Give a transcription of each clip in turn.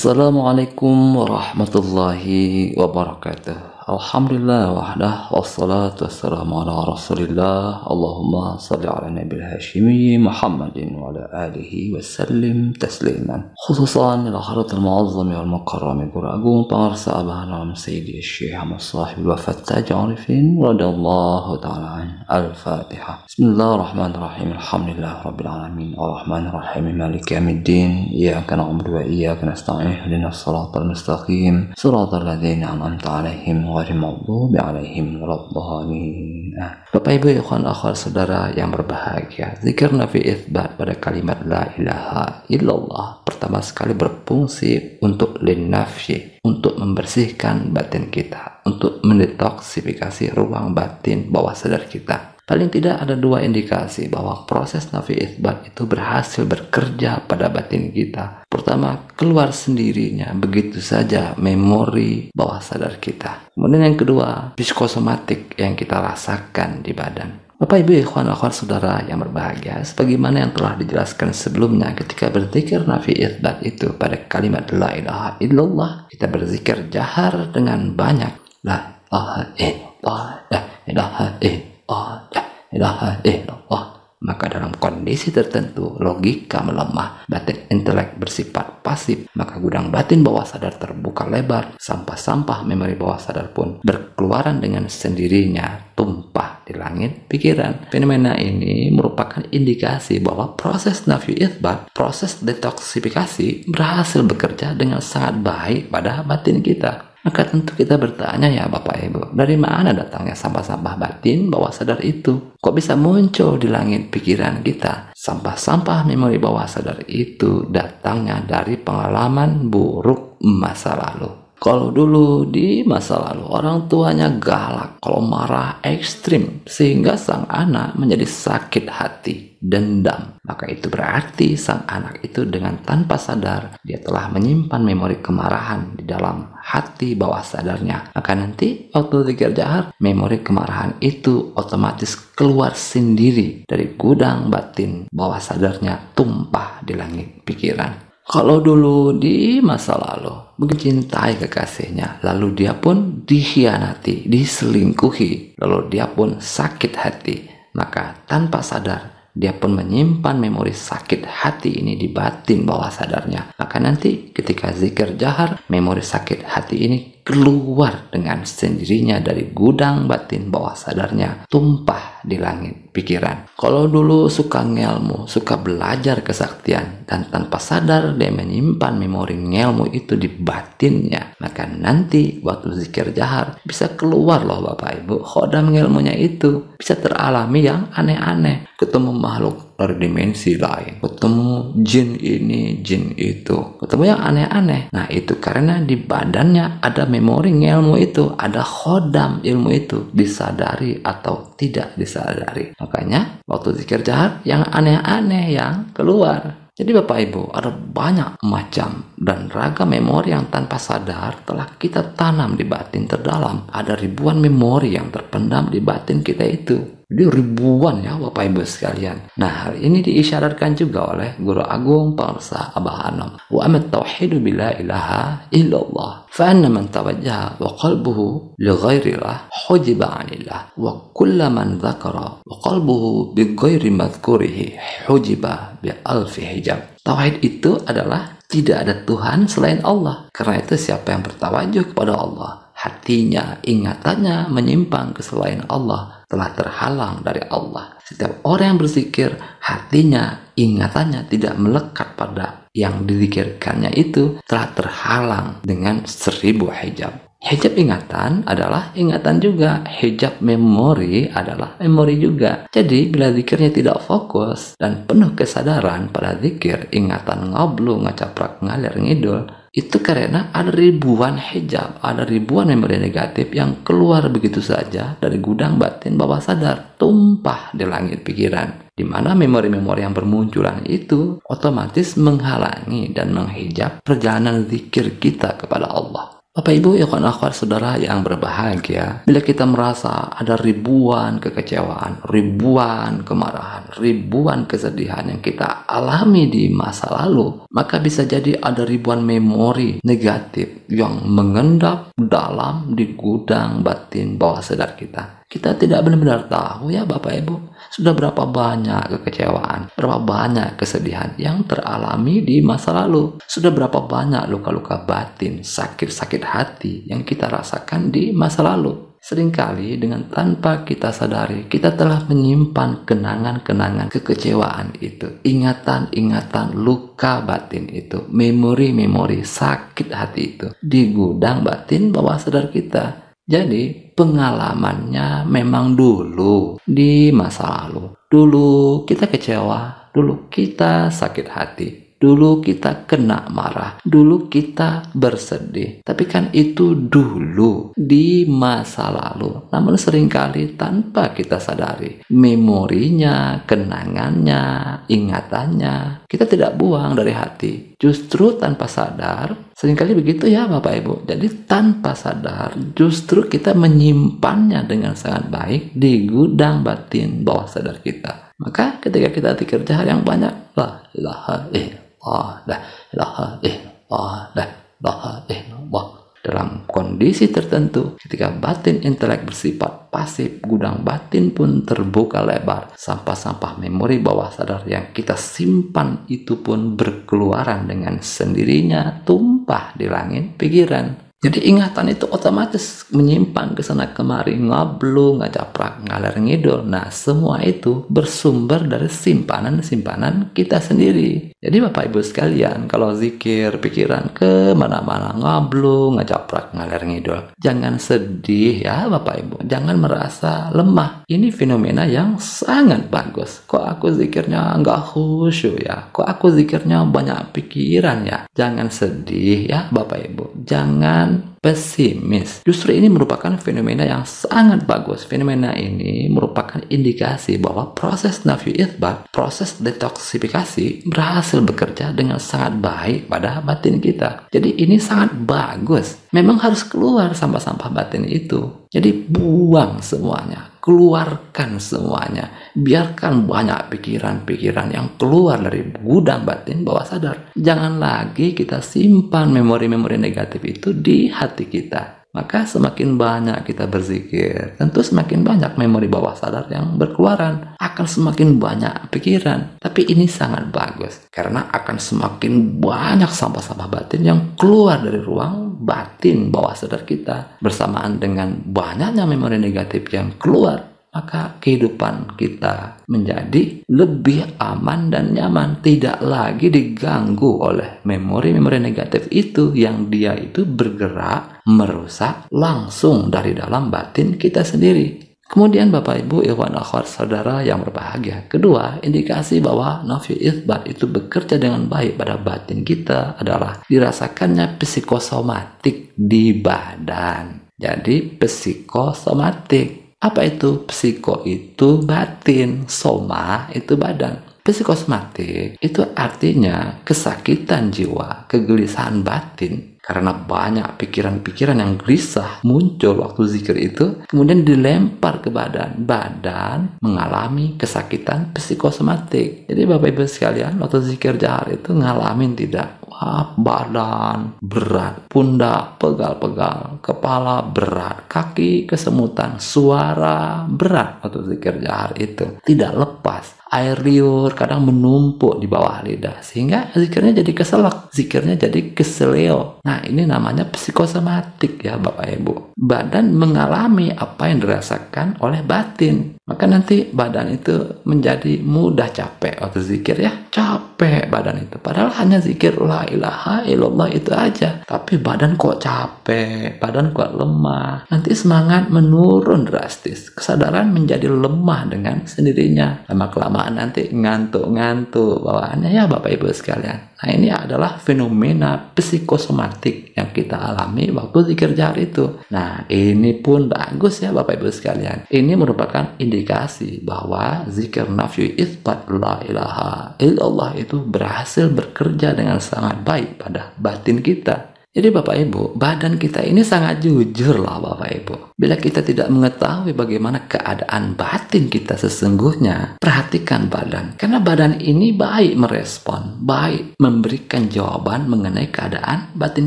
Assalamualaikum warahmatullahi wabarakatuh. Alhamdulillah wahdah wassalatu wassalamu ala rasulillah. Allahumma salli ala nabil hashimi Muhammadin wa ala alihi wasallim tasliman. Khususan ila haratul muazzami wal mukarrami Guru Agung Pengarsa Abahana Sayyidi Syekh Ahmad Sahib Wafat Taj Arifin radhiyallahu ta'ala al-Fatihah. Bismillahirrahmanirrahim. Alhamdulillah rabbil alamin. Ar-Rahmanir-Rahim. Maliki yaumiddin. Iyyaka na'budu wa iyyaka nasta'in. Ihdinas siratal mustaqim. Siratal ladzina an'amta 'alaihim ghairil maghdubi 'alaihim waladdallin. Bapak Ibu, ikhwan akhwat saudara yang berbahagia, zikir nafi itsbat pada kalimat la ilaha illallah pertama sekali berfungsi untuk linnafyi, untuk membersihkan batin kita, untuk mendetoksifikasi ruang batin bawah sadar kita. Paling tidak ada dua indikasi bahwa proses nafi itsbat itu berhasil bekerja pada batin kita. Pertama, keluar sendirinya begitu saja memori bawah sadar kita. Kemudian yang kedua, psikosomatik yang kita rasakan di badan. Bapak Ibu ikhwan akhwat saudara yang berbahagia, sebagaimana yang telah dijelaskan sebelumnya, ketika berzikir nafi itsbat itu pada kalimat la ilaha illallah, kita berzikir jahar dengan banyak la ilaha illallah, la ilaha illallah, la ilaha illallah. Maka dalam kondisi tertentu logika melemah, batin intelek bersifat pasif, maka gudang batin bawah sadar terbuka lebar, sampah-sampah memori bawah sadar pun berkeluaran dengan sendirinya, tumpah di langit pikiran. Fenomena ini merupakan indikasi bahwa proses nafi itsbat, proses detoksifikasi berhasil bekerja dengan sangat baik pada batin kita. Maka tentu kita bertanya, ya Bapak Ibu, dari mana datangnya sampah-sampah batin bawah sadar itu? Kok bisa muncul di langit pikiran kita? Sampah-sampah memori bawah sadar itu datangnya dari pengalaman buruk masa lalu. Kalau dulu di masa lalu orang tuanya galak, kalau marah ekstrim, sehingga sang anak menjadi sakit hati, dendam, maka itu berarti sang anak itu dengan tanpa sadar dia telah menyimpan memori kemarahan di dalam hati bawah sadarnya. Maka nanti waktu zikir jahar, memori kemarahan itu otomatis keluar sendiri dari gudang batin bawah sadarnya, tumpah di langit pikiran. Kalau dulu di masa lalu mencintai kekasihnya, lalu dia pun dikhianati, diselingkuhi, lalu dia pun sakit hati, maka tanpa sadar dia pun menyimpan memori sakit hati ini di batin bawah sadarnya. Maka nanti ketika zikir jahar, memori sakit hati ini keluar dengan sendirinya dari gudang batin bawah sadarnya, tumpah di langit pikiran. Kalau dulu suka ngelmu, suka belajar kesaktian, dan tanpa sadar dia menyimpan memori ngelmu itu di batinnya, maka nanti waktu zikir jahar bisa keluar loh Bapak Ibu, khodam ngelmunya itu bisa teralami yang aneh-aneh, ketemu makhluk dari dimensi lain, ketemu jin ini, jin itu, ketemu yang aneh-aneh. Nah itu karena di badannya ada memori ilmu itu, ada khodam ilmu itu, disadari atau tidak disadari. Makanya waktu zikir jahar yang aneh-aneh yang keluar. Jadi Bapak Ibu, ada banyak macam dan ragam memori yang tanpa sadar telah kita tanam di batin terdalam. Ada ribuan memori yang terpendam di batin kita itu. Jadi ribuan ya Bapak Ibu sekalian. Nah hal ini diisyaratkan juga oleh Guru Agung Pengarsa Abah Anam. Wa amat tauhidu bila ilaha illallah. Fa'anna man tawajjaha wa qalbuhu li ghairillah hujiba anillah. Wa kulla man dhakara wa qalbuhu bi ghairi madhkurihi hujiba bi alfi hijab. Tauhid itu adalah tidak ada Tuhan selain Allah. Karena itu siapa yang bertawajuh kepada Allah, hatinya, ingatannya menyimpang ke selain Allah, telah terhalang dari Allah. Setiap orang yang berzikir, hatinya, ingatannya tidak melekat pada yang dizikirkannya itu, telah terhalang dengan 1000 hijab. Hijab ingatan adalah ingatan juga, hijab memori adalah memori juga. Jadi bila zikirnya tidak fokus dan penuh kesadaran pada zikir, ingatan ngoblu, ngacaprak, ngalir, ngidul, itu karena ada ribuan hijab, ada ribuan memori negatif yang keluar begitu saja dari gudang batin bawah sadar, tumpah di langit pikiran, di mana memori-memori yang bermunculan itu otomatis menghalangi dan menghijab perjalanan zikir kita kepada Allah. Bapak Ibu, ikhwan akhwat saudara yang berbahagia, bila kita merasa ada ribuan kekecewaan, ribuan kemarahan, ribuan kesedihan yang kita alami di masa lalu, maka bisa jadi ada ribuan memori negatif yang mengendap dalam di gudang batin bawah sadar kita. Kita tidak benar-benar tahu ya Bapak Ibu, sudah berapa banyak kekecewaan, berapa banyak kesedihan yang teralami di masa lalu, sudah berapa banyak luka-luka batin, sakit-sakit hati yang kita rasakan di masa lalu. Seringkali dengan tanpa kita sadari, kita telah menyimpan kenangan-kenangan kekecewaan itu, ingatan-ingatan luka batin itu, memori-memori sakit hati itu di gudang batin bawah sadar kita. Jadi pengalamannya memang dulu di masa lalu. Dulu kita kecewa, dulu kita sakit hati, dulu kita kena marah, dulu kita bersedih. Tapi kan itu dulu di masa lalu. Namun seringkali tanpa kita sadari, memorinya, kenangannya, ingatannya, kita tidak buang dari hati. Justru tanpa sadar, seringkali begitu ya Bapak Ibu. Jadi tanpa sadar, justru kita menyimpannya dengan sangat baik di gudang batin bawah sadar kita. Maka ketika kita dikerja hal yang banyak, la ilaha illallah, la ilaha illallah, la ilaha illallah. Dalam kondisi tertentu, ketika batin intelek bersifat pasif, gudang batin pun terbuka lebar. Sampah-sampah memori bawah sadar yang kita simpan itu pun berkeluaran dengan sendirinya, tumpah di langit pikiran. Jadi ingatan itu otomatis menyimpan ke sana kemari, ngablung, ngajaprak, ngalir ngidul. Nah, semua itu bersumber dari simpanan-simpanan kita sendiri. Jadi Bapak Ibu sekalian, kalau zikir pikiran ke mana-mana, ngablung, ngajaprak, ngalir ngidul, jangan sedih ya Bapak Ibu. Jangan merasa lemah. Ini fenomena yang sangat bagus. Kok aku zikirnya nggak khusyuk ya? Kok aku zikirnya banyak pikiran ya? Jangan sedih ya Bapak Ibu. Jangan pesimis. Justru ini merupakan fenomena yang sangat bagus. Fenomena ini merupakan indikasi bahwa proses nafyu itsbat, proses detoksifikasi berhasil bekerja dengan sangat baik pada batin kita. Jadi ini sangat bagus. Memang harus keluar sampah-sampah batin itu. Jadi buang semuanya, keluarkan semuanya. Biarkan banyak pikiran-pikiran yang keluar dari gudang batin bawah sadar. Jangan lagi kita simpan memori-memori negatif itu di hati kita. Maka semakin banyak kita berzikir, tentu semakin banyak memori bawah sadar yang berkeluaran. Akan semakin banyak pikiran. Tapi ini sangat bagus, karena akan semakin banyak sampah-sampah batin yang keluar dari ruang batin bawah sadar kita. Bersamaan dengan banyaknya memori negatif yang keluar, maka kehidupan kita menjadi lebih aman dan nyaman. Tidak lagi diganggu oleh memori-memori negatif itu yang dia itu bergerak merusak langsung dari dalam batin kita sendiri. Kemudian Bapak Ibu, ikhwan akhwat saudara yang berbahagia, kedua, indikasi bahwa nafyu itsbat itu bekerja dengan baik pada batin kita adalah dirasakannya psikosomatik di badan. Jadi psikosomatik. Apa itu? Psiko itu batin, soma itu badan. Psikosomatik itu artinya kesakitan jiwa, kegelisahan batin. Karena banyak pikiran-pikiran yang gelisah muncul waktu zikir itu, kemudian dilempar ke badan. Badan mengalami kesakitan psikosomatik. Jadi Bapak Ibu sekalian, waktu zikir jahar itu ngalamin tidak? Wah, badan berat, pundak pegal-pegal, kepala berat, kaki kesemutan, suara berat waktu zikir jahar itu. Tidak lepas. Air liur kadang menumpuk di bawah lidah, sehingga zikirnya jadi keselak, zikirnya jadi keseleo. Nah, ini namanya psikosomatik ya Bapak Ibu. Badan mengalami apa yang dirasakan oleh batin. Maka nanti badan itu menjadi mudah capek waktu zikir ya. Capek badan itu. Padahal hanya zikir la ilaha illallah itu aja. Tapi badan kok capek, badan kok lemah. Nanti semangat menurun drastis. Kesadaran menjadi lemah dengan sendirinya. Lama-kelamaan nanti ngantuk-ngantuk bawaannya ya Bapak Ibu sekalian. Nah, ini adalah fenomena psikosomatik yang kita alami waktu zikir jahar itu. Nah, ini pun bagus ya Bapak Ibu sekalian. Ini merupakan indikasi bahwa zikir nafyu itsbat la ilaha illallah itu berhasil bekerja dengan sangat baik pada batin kita. Jadi Bapak Ibu, badan kita ini sangat jujur lah Bapak Ibu. Bila kita tidak mengetahui bagaimana keadaan batin kita sesungguhnya, perhatikan badan. Karena badan ini baik merespon, baik memberikan jawaban mengenai keadaan batin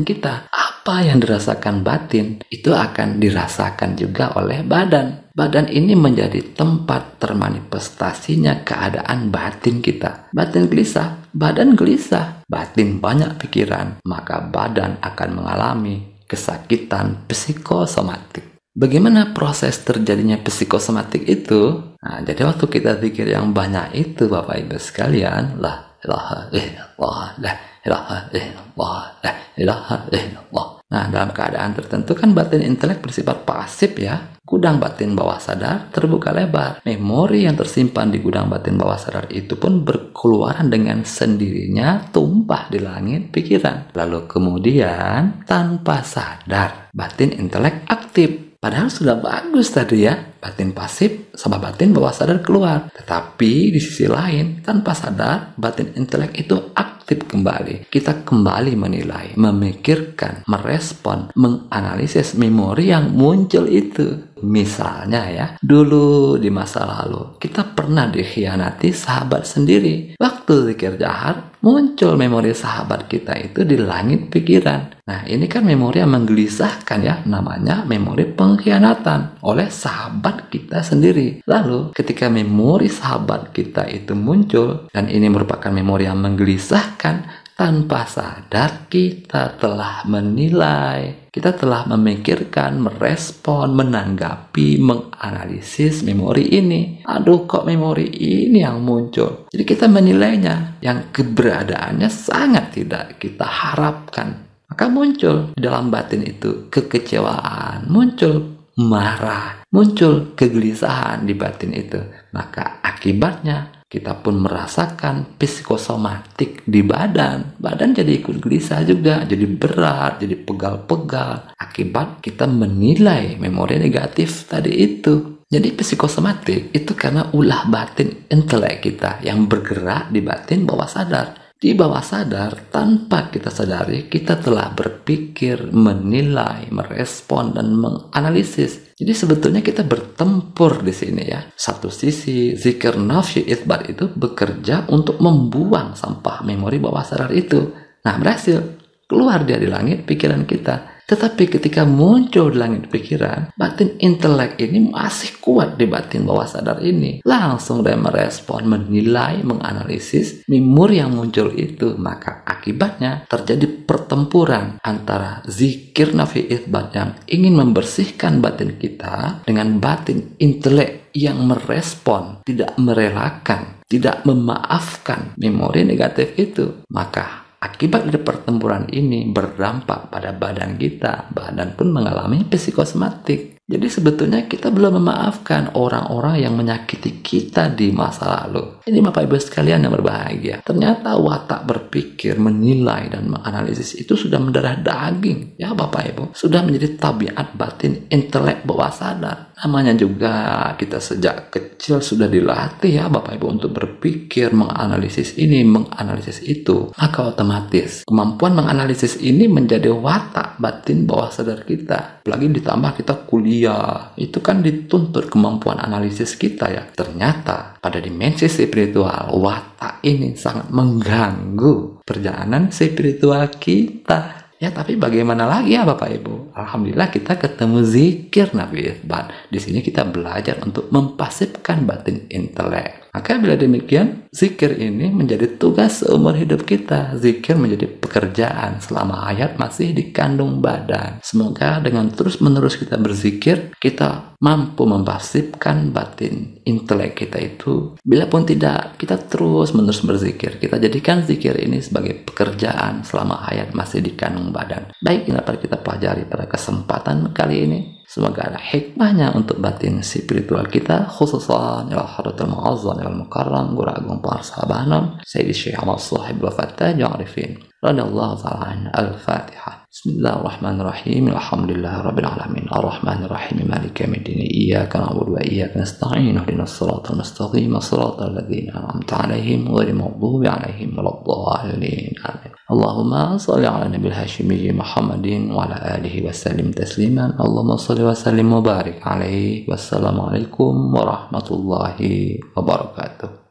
kita. Apa yang dirasakan batin, itu akan dirasakan juga oleh badan. Badan ini menjadi tempat termanifestasinya keadaan batin kita. Batin gelisah, badan gelisah. Batin banyak pikiran, maka badan akan mengalami kesakitan psikosomatik. Bagaimana proses terjadinya psikosomatik itu? Nah, jadi waktu kita pikir yang banyak itu Bapak Ibu sekalian, la ilaha illallah, la ilaha illallah, la ilaha illallah. Nah, dalam keadaan tertentu kan batin intelek bersifat pasif ya. Gudang batin bawah sadar terbuka lebar. Memori yang tersimpan di gudang batin bawah sadar itu pun berkeluaran dengan sendirinya, tumpah di langit pikiran. Lalu kemudian tanpa sadar batin intelek aktif. Padahal sudah bagus tadi ya, batin pasif sama batin bawah sadar keluar. Tetapi di sisi lain, tanpa sadar, batin intelek itu aktif kembali. Kita kembali menilai, memikirkan, merespon, menganalisis memori yang muncul itu. Misalnya ya, dulu di masa lalu, kita pernah dikhianati sahabat sendiri. Waktu zikir jahar, muncul memori sahabat kita itu di langit pikiran. Nah, ini kan memori yang menggelisahkan ya, namanya memori pengkhianatan oleh sahabat kita sendiri. Lalu, ketika memori sahabat kita itu muncul, dan ini merupakan memori yang menggelisahkan, tanpa sadar kita telah menilai, kita telah memikirkan, merespon, menanggapi, menganalisis memori ini. Aduh, kok memori ini yang muncul? Jadi kita menilainya, yang keberadaannya sangat tidak kita harapkan. Maka muncul di dalam batin itu kekecewaan, muncul marah, muncul kegelisahan di batin itu. Maka akibatnya kita pun merasakan psikosomatik di badan. Badan jadi ikut gelisah juga, jadi berat, jadi pegal-pegal. Akibat kita menilai memori negatif tadi itu. Jadi psikosomatik itu karena ulah batin intelek kita yang bergerak di batin bawah sadar. Di bawah sadar, tanpa kita sadari, kita telah berpikir, menilai, merespon, dan menganalisis. Jadi sebetulnya kita bertempur di sini ya. Satu sisi, zikir nafyi itsbat itu bekerja untuk membuang sampah memori bawah sadar itu. Nah, berhasil. Keluar dia di langit pikiran kita. Tetapi ketika muncul di langit pikiran, batin intelek ini masih kuat di batin bawah sadar ini. Langsung dia merespon, menilai, menganalisis memori yang muncul itu. Maka akibatnya terjadi pertempuran antara zikir nafi itsbat yang ingin membersihkan batin kita dengan batin intelek yang merespon, tidak merelakan, tidak memaafkan memori negatif itu. Maka akibat dari pertempuran ini berdampak pada badan kita. Badan pun mengalami psikosomatik. Jadi sebetulnya kita belum memaafkan orang-orang yang menyakiti kita di masa lalu. Ini Bapak Ibu sekalian yang berbahagia. Ternyata watak berpikir, menilai, dan menganalisis itu sudah mendarah daging. Ya Bapak Ibu, sudah menjadi tabiat batin intelek bawah sadar. Namanya juga kita sejak kecil sudah dilatih ya Bapak Ibu untuk berpikir, menganalisis ini, menganalisis itu. Maka otomatis kemampuan menganalisis ini menjadi watak batin bawah sadar kita. Apalagi ditambah kita kuliah, itu kan dituntut kemampuan analisis kita ya. Ternyata pada dimensi spiritual, watak ini sangat mengganggu perjalanan spiritual kita. Ya, tapi bagaimana lagi ya Bapak Ibu? Alhamdulillah kita ketemu zikir nafi itsbat. Di sini kita belajar untuk mempasifkan batin intelek. Maka bila demikian, zikir ini menjadi tugas seumur hidup kita. Zikir menjadi pekerjaan selama hayat masih dikandung badan. Semoga dengan terus-menerus kita berzikir, kita mampu mempasifkan batin intelek kita itu. Bila pun tidak, kita terus-menerus berzikir. Kita jadikan zikir ini sebagai pekerjaan selama hayat masih dikandung badan. Baik, ini dapat kita pelajari pada kesempatan kali ini. Semoga ada hikmahnya untuk batin spiritual kita, khususan ya Hadratul Mu'azzam ya Al-Mukarram Guru Agung Parsahabana Sayyidi Syekh Ahmad Shahib Wafatah Ja'rifin radhiyallahu ta'ala al-Fatihah. Bismillahirrahmanirrahim. Alhamdulillah rabbil alamin. Ar-Rahmanirrahim. Maliki yaumiddin. Iyyaka na'budu wa iyyaka nasta'in. Ihdinas siratal mustaqim. Shiratal ladzina an'amta 'alaihim ghairil maghdubi 'alaihim waladdallin. Amin. Allahumma salli ala nabil hashimi Muhammadin wa ala alihi wa sallim tasliman. Allahumma salli wa sallim wa barik alaihi. Wassalamualaikum warahmatullahi wabarakatuh.